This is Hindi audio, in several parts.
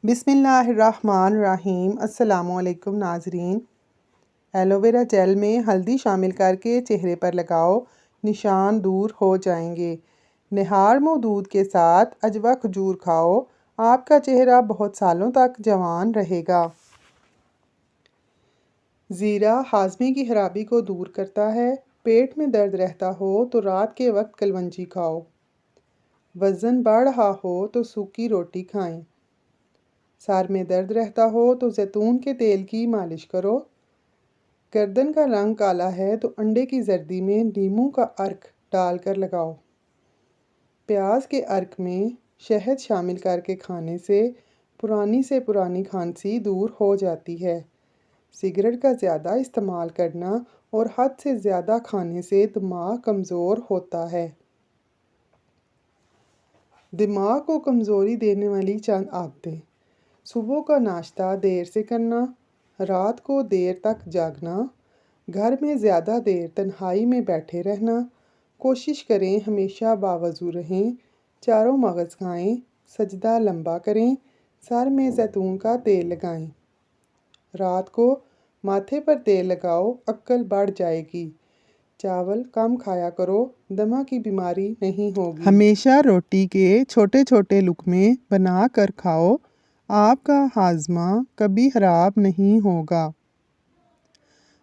बिस्मिल्लाहिर्रहमानिर्रहीम। अस्सलामुअलैकुम नाजरीन। एलोवेरा जेल में हल्दी शामिल करके चेहरे पर लगाओ, निशान दूर हो जाएंगे। निहार मौदूद के साथ अजवा खजूर खाओ, आपका चेहरा बहुत सालों तक जवान रहेगा। ज़ीरा हाजमे की खराबी को दूर करता है। पेट में दर्द रहता हो तो रात के वक्त कलवंजी खाओ। वज़न बढ़ रहा हो तो सूखी रोटी खाएं। सर में दर्द रहता हो तो जैतून के तेल की मालिश करो। गर्दन का रंग काला है तो अंडे की जर्दी में नींबू का अर्क डालकर लगाओ। प्याज के अर्क में शहद शामिल करके खाने से पुरानी खांसी दूर हो जाती है। सिगरेट का ज़्यादा इस्तेमाल करना और हद से ज़्यादा खाने से दिमाग कमज़ोर होता है। दिमाग को कमज़ोरी देने वाली चंद आदतें: सुबह का नाश्ता देर से करना, रात को देर तक जागना, घर में ज़्यादा देर तन्हाई में बैठे रहना। कोशिश करें हमेशा बावज़ू रहें। चारों मगज़ खाएं, सजदा लंबा करें, सर में जैतून का तेल लगाएं। रात को माथे पर तेल लगाओ, अक्ल बढ़ जाएगी। चावल कम खाया करो, दमा की बीमारी नहीं होगी। हमेशा रोटी के छोटे छोटे लुक़मे बना कर खाओ, आपका हाजमा कभी ख़राब नहीं होगा।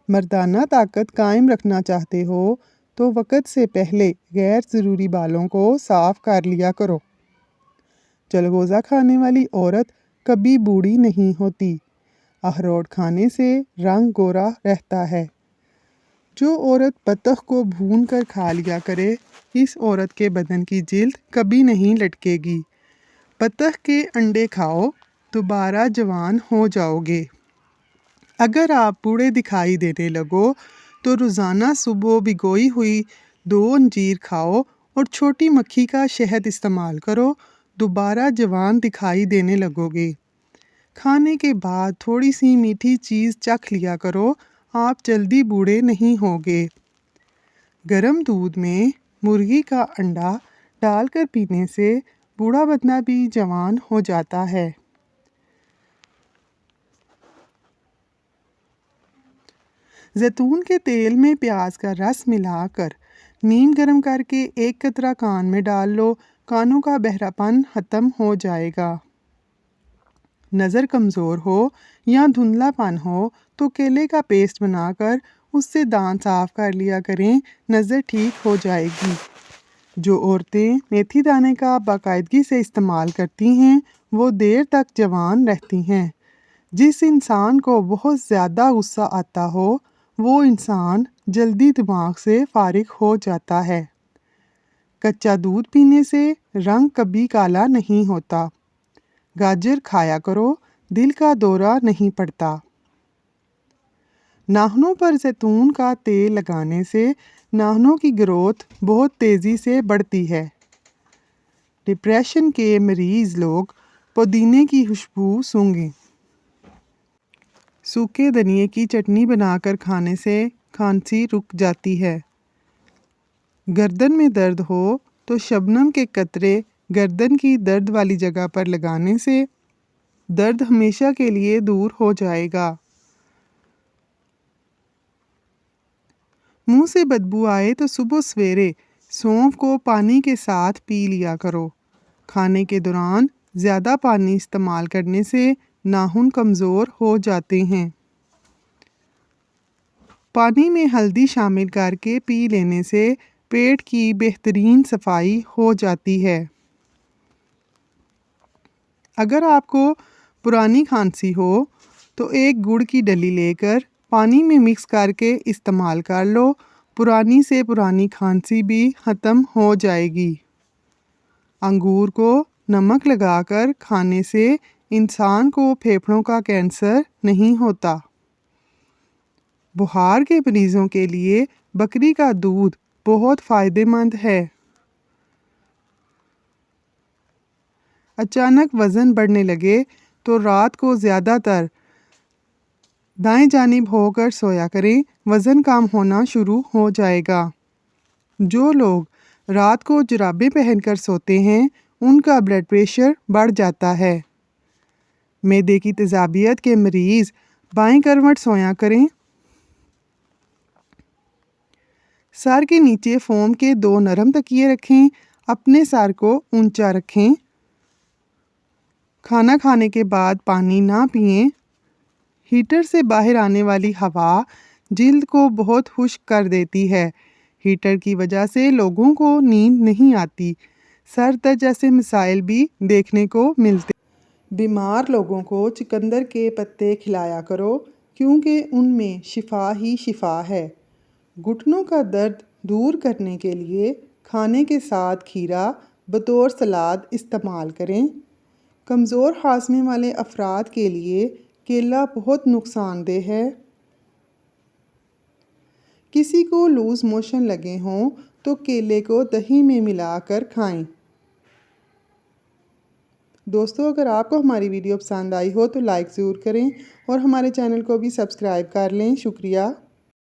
मर्दाना ताकत कायम रखना चाहते हो तो वक़्त से पहले गैर ज़रूरी बालों को साफ़ कर लिया करो। चलगोज़ा खाने वाली औरत कभी बूढ़ी नहीं होती। अखरोट खाने से रंग गोरा रहता है। जो औरत बतख को भून कर खा लिया करे, इस औरत के बदन की जिल्द कभी नहीं लटकेगी। बतख के अंडे खाओ, दोबारा जवान हो जाओगे। अगर आप बूढ़े दिखाई देने लगो तो रोज़ाना सुबह भिगोई हुई 2 अंजीर खाओ और छोटी मक्खी का शहद इस्तेमाल करो, दोबारा जवान दिखाई देने लगोगे। खाने के बाद थोड़ी सी मीठी चीज़ चख लिया करो, आप जल्दी बूढ़े नहीं होगे। गर्म दूध में मुर्गी का अंडा डालकर पीने से बूढ़ा बंदा भी जवान हो जाता है। जैतून के तेल में प्याज का रस मिलाकर नीम गर्म करके 1 कतरा कान में डाल लो, कानों का बहरापन ख़त्म हो जाएगा। नज़र कमज़ोर हो या धुंधलापन हो तो केले का पेस्ट बनाकर उससे दांत साफ़ कर लिया करें, नज़र ठीक हो जाएगी। जो औरतें मेथी दाने का बाकायदगी से इस्तेमाल करती हैं वो देर तक जवान रहती हैं। जिस इंसान को बहुत ज़्यादा गुस्सा आता हो वो इंसान जल्दी दिमाग से फारिग हो जाता है। कच्चा दूध पीने से रंग कभी काला नहीं होता। गाजर खाया करो, दिल का दौरा नहीं पड़ता। नाखूनों पर जैतून का तेल लगाने से नाखूनों की ग्रोथ बहुत तेज़ी से बढ़ती है। डिप्रेशन के मरीज़ लोग पुदीने की खुशबू सूंघें। सूखे धनिए की चटनी बनाकर खाने से खांसी रुक जाती है। गर्दन में दर्द हो तो शबनम के कतरे गर्दन की दर्द वाली जगह पर लगाने से दर्द हमेशा के लिए दूर हो जाएगा। मुंह से बदबू आए तो सुबह सवेरे सौंफ को पानी के साथ पी लिया करो। खाने के दौरान ज़्यादा पानी इस्तेमाल करने से नाखून कमज़ोर हो जाते हैं। पानी में हल्दी शामिल करके पी लेने से पेट की बेहतरीन सफाई हो जाती है। अगर आपको पुरानी खांसी हो तो एक गुड़ की डली लेकर पानी में मिक्स करके इस्तेमाल कर लो, पुरानी से पुरानी खांसी भी ख़त्म हो जाएगी। अंगूर को नमक लगाकर खाने से इंसान को फेफड़ों का कैंसर नहीं होता। बुखार के मरीज़ों के लिए बकरी का दूध बहुत फ़ायदेमंद है। अचानक वज़न बढ़ने लगे तो रात को ज़्यादातर दाएं जानिब होकर सोया करें, वज़न कम होना शुरू हो जाएगा। जो लोग रात को जुराबें पहनकर सोते हैं उनका ब्लड प्रेशर बढ़ जाता है। मैदे की तेज़ाबियत के मरीज़ बाएं करवट सोया करें। सर के नीचे फोम के 2 नरम तकिए रखें। अपने सर को ऊंचा रखें। खाना खाने के बाद पानी ना पिएं। हीटर से बाहर आने वाली हवा जिल्द को बहुत खुश्क कर देती है। हीटर की वजह से लोगों को नींद नहीं आती। सर दर्द जैसे मसाइल भी देखने को मिलते। बीमार लोगों को चुकंदर के पत्ते खिलाया करो, क्योंकि उनमें शिफा ही शिफा है। घुटनों का दर्द दूर करने के लिए खाने के साथ खीरा बतौर सलाद इस्तेमाल करें। कमज़ोर हाज़मे वाले अफराद के लिए केला बहुत नुकसानदेह है। किसी को लूज़ मोशन लगे हों तो केले को दही में मिलाकर खाएं। दोस्तों, अगर आपको हमारी वीडियो पसंद आई हो तो लाइक ज़रूर करें और हमारे चैनल को भी सब्सक्राइब कर लें। शुक्रिया।